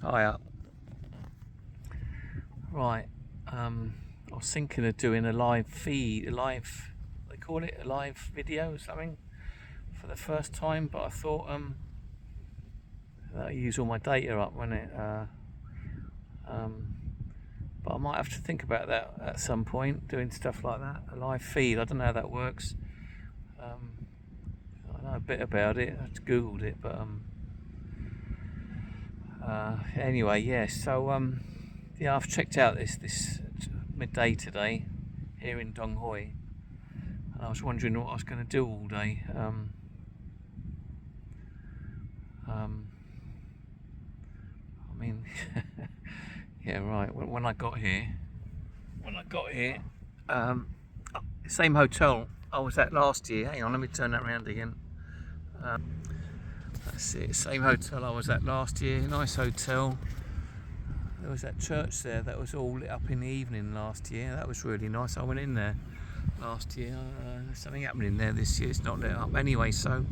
Hiya. Right, I was thinking of doing a live feed, they call it a live video or something, for the first time, but I thought that'd use all my data up, wouldn't it? But I might have to think about that at some point, doing stuff like that, a live feed. I don't know how that works. I know a bit about it. I just googled it, but anyway, yeah. So yeah, I've checked out this midday today here in Dong Hoi, and I was wondering what I was going to do all day. I mean, yeah, right. When I got here, same hotel I was at last year. Hang on, let me turn that round again. That's it. Same hotel I was at last year. Nice hotel. There was that church there that was all lit up in the evening last year. That was really nice. I went in there last year. There's something happening there this year. It's not lit up anyway. So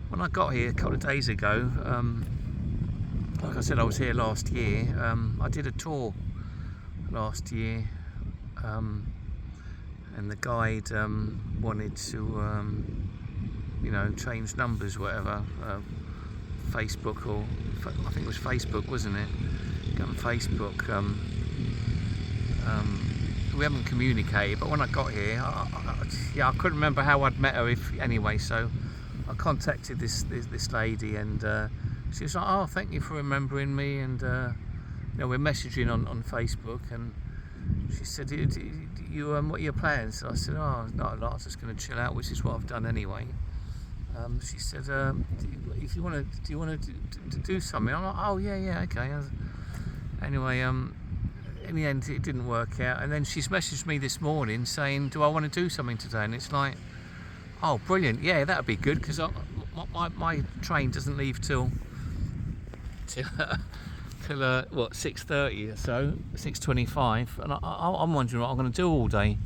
when I got here a couple of days ago, like I said, I was here last year. I did a tour last year, and the guide wanted to, you know, change numbers, whatever. Facebook, or I think it was Facebook, wasn't it? Go on Facebook. We haven't communicated, but when I got here, I couldn't remember how I'd met her. Anyway, so I contacted this lady, and she was like, "Oh, thank you for remembering me," and you know, we're messaging on Facebook, and she said, "You what are your plans?" So I said, "Oh, not a lot. I'm just going to chill out, which is what I've done anyway." She said, "If you want to, do you want to do something?" I'm like, "Oh yeah, okay." Anyway, in the end, it didn't work out, and then she's messaged me this morning saying, "Do I want to do something today?" And it's like, "Oh, brilliant! Yeah, that'd be good, because my train doesn't leave till what, 6:30 or so, 6:25, and I'm wondering what I'm going to do all day.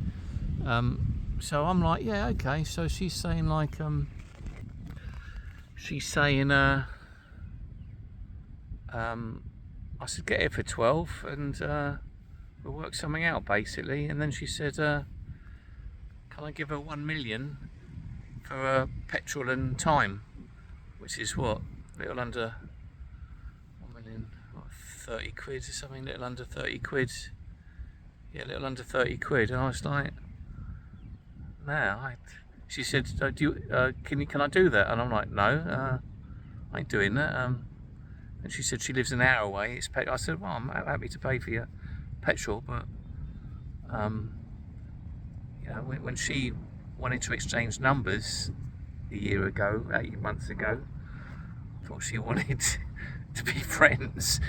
So I'm like, yeah, okay. So she's saying like, I should get here for 12 and we'll work something out, basically. And then she said, can I give her 1 million for petrol and time, which is what, a little under 1 million, what, 30 quid or something, little under 30 quid. Yeah, a little under 30 quid. And I was like, no. She said, can I do that? And I'm like, no, I ain't doing that. And she said she lives an hour away. I said, well, I'm happy to pay for your petrol, but you know, when she wanted to exchange numbers a year ago, 8 months ago, I thought she wanted to be friends,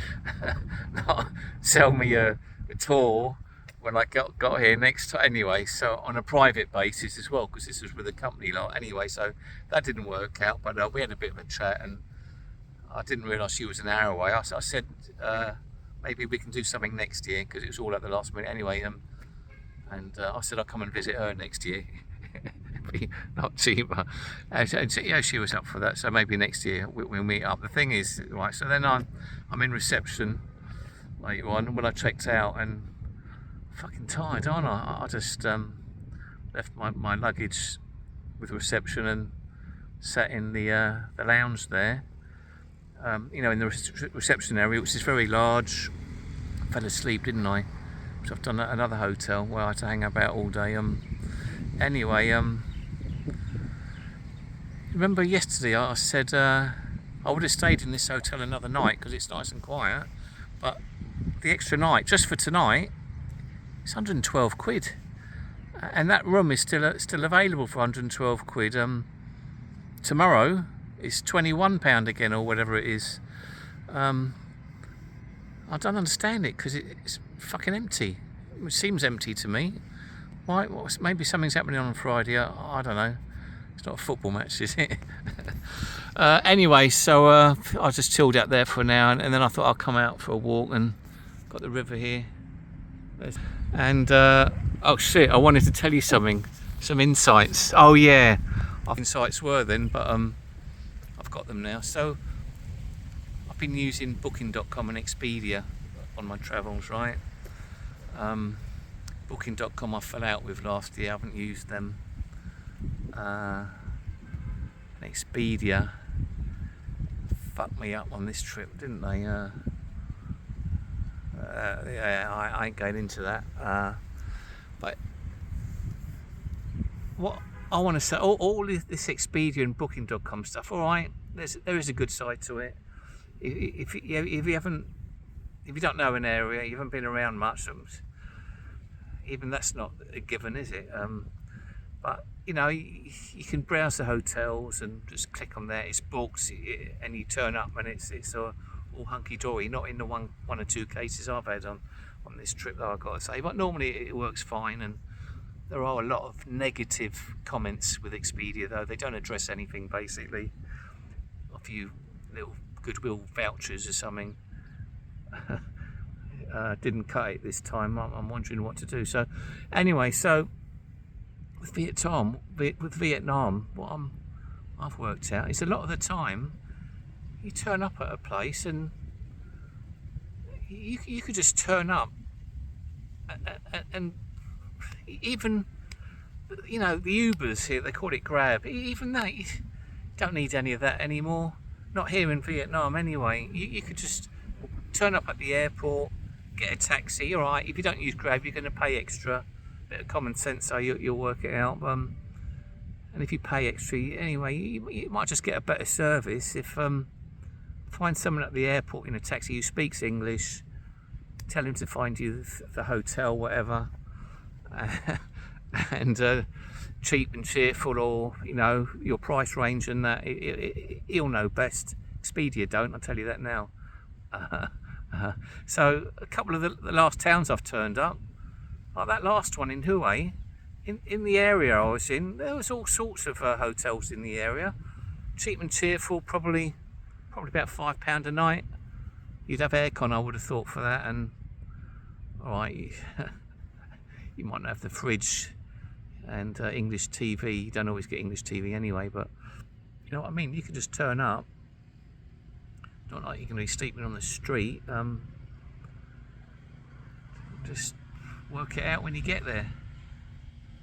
not sell me a tour when I got here next time. Anyway, so on a private basis as well, because this was with a company lot. Anyway, so that didn't work out, but we had a bit of a chat, and I didn't realise she was an hour away. I said, maybe we can do something next year, because it was all at the last minute anyway. And I said I'll come and visit her next year. It'd be not cheaper. And yeah, she was up for that. So maybe next year we'll meet up. The thing is, right, so then I'm in reception later on when I checked out, and fucking tired, aren't I? I just left my luggage with reception and sat in the lounge there. You know, in the reception area, which is very large. I fell asleep, didn't I? So I've done another hotel where I had to hang about all day. Anyway, remember yesterday I said I would have stayed in this hotel another night because it's nice and quiet, but the extra night, just for tonight, it's 112 quid. And that room is still available for 112 quid. Tomorrow, it's £21 again, or whatever it is. I don't understand it, because it's fucking empty. It seems empty to me. Why? Maybe something's happening on Friday. I don't know. It's not a football match, is it? Anyway, so I just chilled out there for an hour, and then I thought I'll come out for a walk, and got the river here. And oh shit! I wanted to tell you something. Some insights. Oh yeah, insights were then, but I've got them now. So I've been using Booking.com and Expedia on my travels, right? Booking.com I fell out with last year, I haven't used them. And Expedia fucked me up on this trip, didn't they? Yeah, I ain't going into that. But what I want to say, all this Expedia and Booking.com stuff, all right, there is a good side to it. If you don't know an area, you haven't been around much, even that's not a given, is it? But you know, you can browse the hotels and just click on there. It's booked, and you turn up, and it's all hunky dory. Not in the one or two cases I've had on this trip that I've got to say. But normally it works fine, and there are a lot of negative comments with Expedia, though they don't address anything basically. A few little goodwill vouchers or something. Didn't cut it this time. I'm wondering what to do. So anyway, so with Vietnam, what I've worked out is a lot of the time you turn up at a place and you could just turn up and even, you know, the Ubers here, they call it Grab, even that, you don't need any of that anymore. Not here in Vietnam anyway. You could just turn up at the airport, get a taxi. All right, if you don't use Grab, you're going to pay extra. Bit of common sense, so you'll work it out. And if you pay extra, anyway, you might just get a better service if find someone at the airport in a taxi who speaks English. Tell him to find you the hotel, whatever, and cheap and cheerful, or you know, your price range and that. He'll know best. Expedia don't, I'll tell you that now. So a couple of the last towns I've turned up, like that last one in Hue, in the area I was in, there was all sorts of hotels in the area, cheap and cheerful, probably about £5 a night. You'd have aircon, I would have thought, for that, and alright, you might not have the fridge and English TV. You don't always get English TV anyway, but you know what I mean, you can just turn up. Not like you're going to be sleeping on the street. Just work it out when you get there.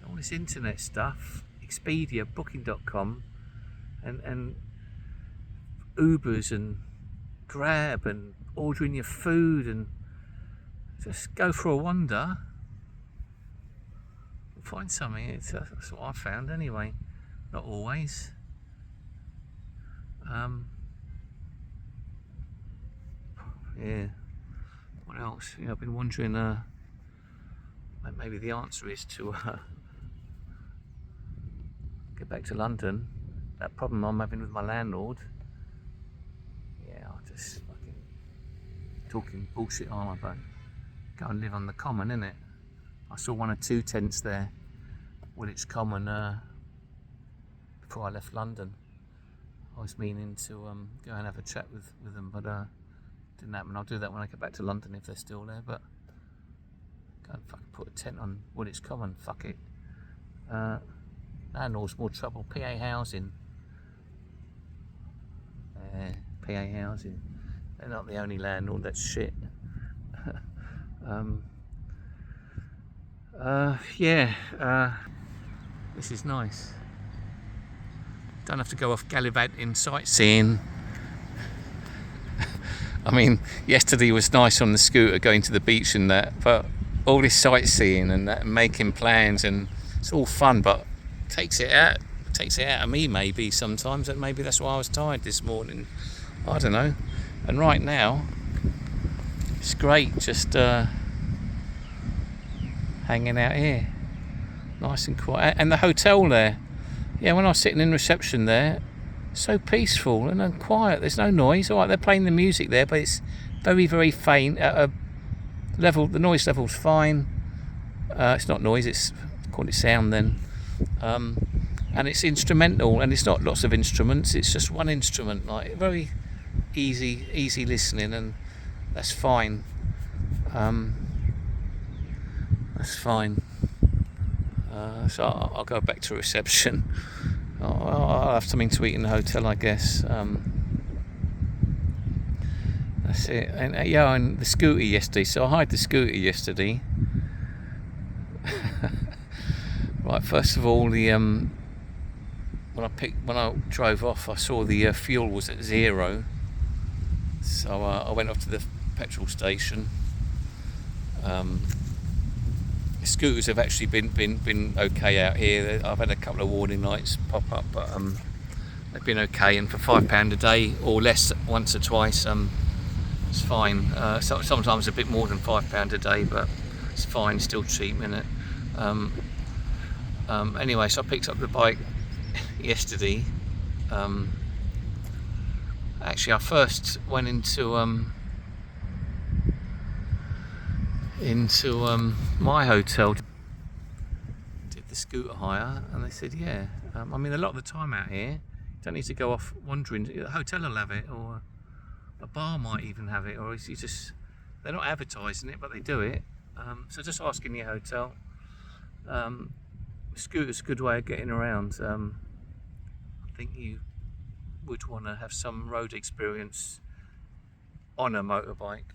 All this internet stuff, Expedia, Booking.com, and Ubers and Grab and ordering your food, and just go for a wander. Find something. That's what I found anyway. Not always. Yeah. What else? Yeah, I've been wondering. Maybe the answer is to get back to London. That problem I'm having with my landlord. Yeah, I'll just fucking talking bullshit, aren't I? But go and live on the common, innit? I saw one or two tents there, Woolwich Common, before I left London. I was meaning to go and have a chat with them, but didn't happen. I'll do that when I get back to London if they're still there. But go and fucking put a tent on Woolwich Common. Fuck it. Landlord's more trouble. PA housing. PA housing. They're not the only landlord that's shit. This is nice. Don't have to go off gallivanting sightseeing. I mean, yesterday was nice on the scooter going to the beach and that, but all this sightseeing and that, making plans, and it's all fun, but takes it out of me maybe sometimes, and maybe that's why I was tired this morning. I don't know. And right now, it's great just hanging out here, nice and quiet. And the hotel there, yeah, when I was sitting in reception there, so peaceful and quiet. There's no noise. All right, they're playing the music there, but it's very, very faint. At a level, the noise level's fine. It's not noise. It's call it sound then. And it's instrumental, and it's not lots of instruments. It's just one instrument, like very easy listening, and that's fine. That's fine. So I'll go back to reception. I'll have something to eat in the hotel, I guess. That's it. And yeah, and the scooter yesterday. So I hired the scooter yesterday. Right, first of all, the when I drove off, I saw the fuel was at 0. So I went off to the petrol station. Scooters have actually been okay out here. I've had a couple of warning lights pop up, but they've been okay. And for £5 a day or less, once or twice, it's fine. Sometimes a bit more than £5 a day, but it's fine. Still cheap, isn't it? Anyway, so I picked up the bike yesterday. Actually, I first went into my hotel, did the scooter hire, and they said, yeah. I mean, a lot of the time out here, you don't need to go off wandering. The hotel will have it, or a bar might even have it, or you just, they're not advertising it, but they do it. So just asking your hotel. Scooter's a good way of getting around. I think you would want to have some road experience on a motorbike.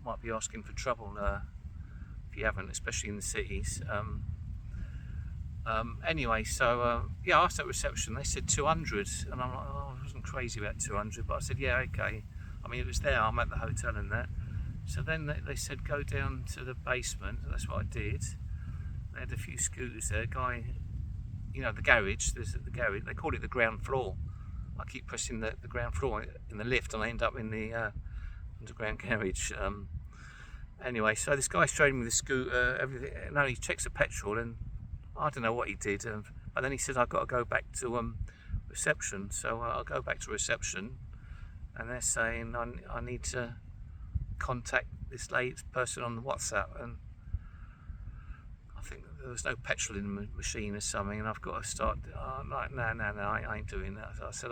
Might be asking for trouble if you haven't, especially in the cities. Anyway, so yeah, I asked at reception. They said 200, and I'm like, oh, I wasn't crazy about 200, but I said, yeah, okay. I mean, it was there. I'm at the hotel and that. So then they said go down to the basement. That's what I did. They had a few scooters there. Guy, you know, the garage. There's the garage. They call it the ground floor. I keep pressing the ground floor in the lift, and I end up in the underground garage. Anyway, so this guy showed me the scooter, everything. No, he checks the petrol, and I don't know what he did. But then he said I've got to go back to reception. So I'll go back to reception, and they're saying I need to contact this person on the WhatsApp, and I think there was no petrol in the machine or something, and I've got to start. Like, no, I ain't doing that. So I said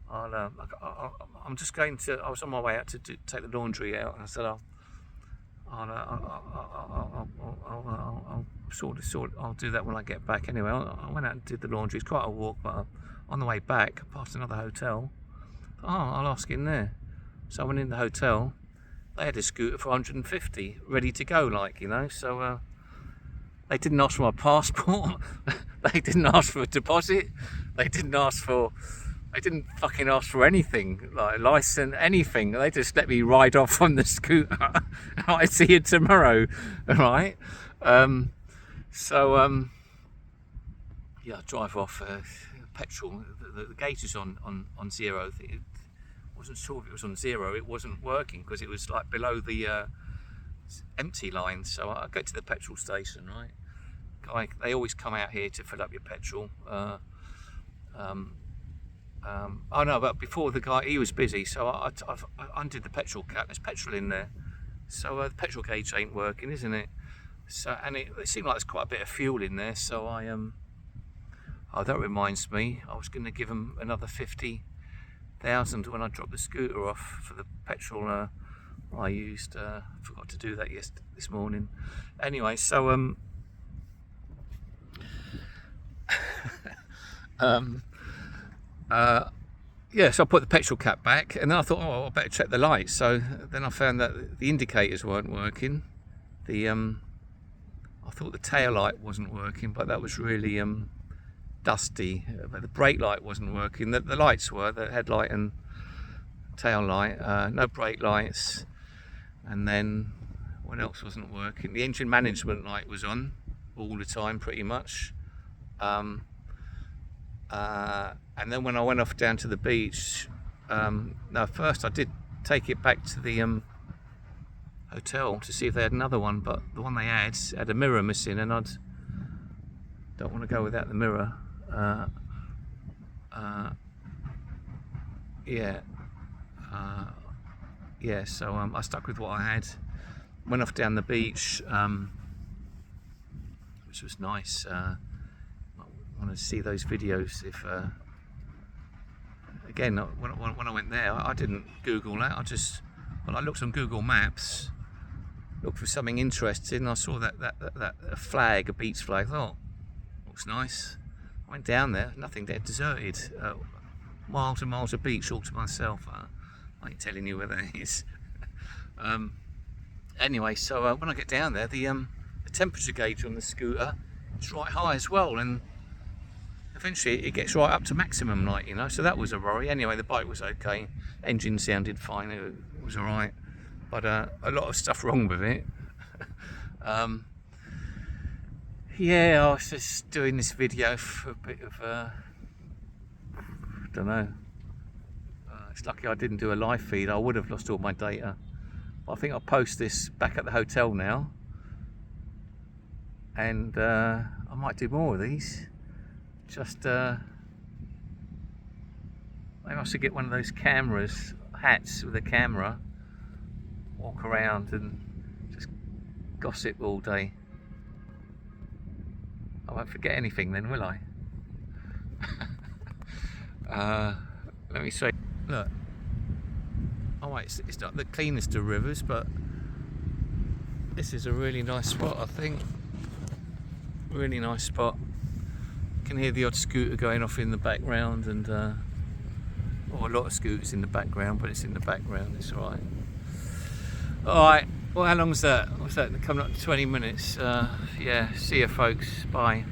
I'm just going to. I was on my way out to take the laundry out, and I said I'll do that when I get back. Anyway, I went out and did the laundry. It's quite a walk, but on the way back, past another hotel. I'll ask in there. So I went in the hotel. They had a scooter for 150, ready to go, like, you know. So they didn't ask for my passport. They didn't ask for a deposit. They didn't fucking ask for anything, like license, anything. They just let me ride off on the scooter. I see you tomorrow, right? Yeah, I drive off. Petrol. The gauge is on 0. I wasn't sure if it was on 0. It wasn't working because it was like below the empty line. So I go to the petrol station, right? They always come out here to fill up your petrol. Oh no, but before the guy, he was busy, so I undid the petrol cap. There's petrol in there, so the petrol gauge ain't working, isn't it? So, and it seemed like there's quite a bit of fuel in there, so oh, that reminds me, I was going to give them another 50,000 when I dropped the scooter off for the petrol I used. Forgot to do that this morning. Anyway, so yeah, so I put the petrol cap back, and then I thought, oh, I better check the lights. So then I found that the indicators weren't working. I thought the tail light wasn't working, but that was really dusty. But the brake light wasn't working. The lights were, the headlight and tail light. No brake lights. And then what else wasn't working? The engine management light was on all the time, pretty much. And then when I went off down to the beach, first I did take it back to the hotel to see if they had another one, but the one they had a mirror missing, and don't want to go without the mirror. So I stuck with what I had. Went off down the beach, which was nice. I want to see those videos. If again, when I went there, I didn't Google that. I looked on Google Maps, looked for something interesting. I saw that flag, a beach flag. I thought, looks nice. I went down there, nothing there, deserted. Miles and miles of beach all to myself. I ain't telling you where that is. Anyway, so when I get down there, the temperature gauge on the scooter is right high as well, and eventually it gets right up to maximum, like, you know. So that was a worry. Anyway, the bike was okay, engine sounded fine, it was alright, but a lot of stuff wrong with it. Yeah, I was just doing this video for a bit of I don't know, it's lucky I didn't do a live feed. I would have lost all my data, but I think I'll post this back at the hotel now, and I might do more of these. Just maybe I should get one of those hats with a camera, walk around and just gossip all day. I won't forget anything then, will I? Let me show you. Look, oh wait, it's not the cleanest of rivers, but this is a really nice spot, I think. Really nice spot. You can hear the odd scooter going off in the background, and or a lot of scooters in the background, but it's in the background, it's alright. Alright, well, how long was that? What's that? Coming up to 20 minutes. Yeah, see you folks, bye.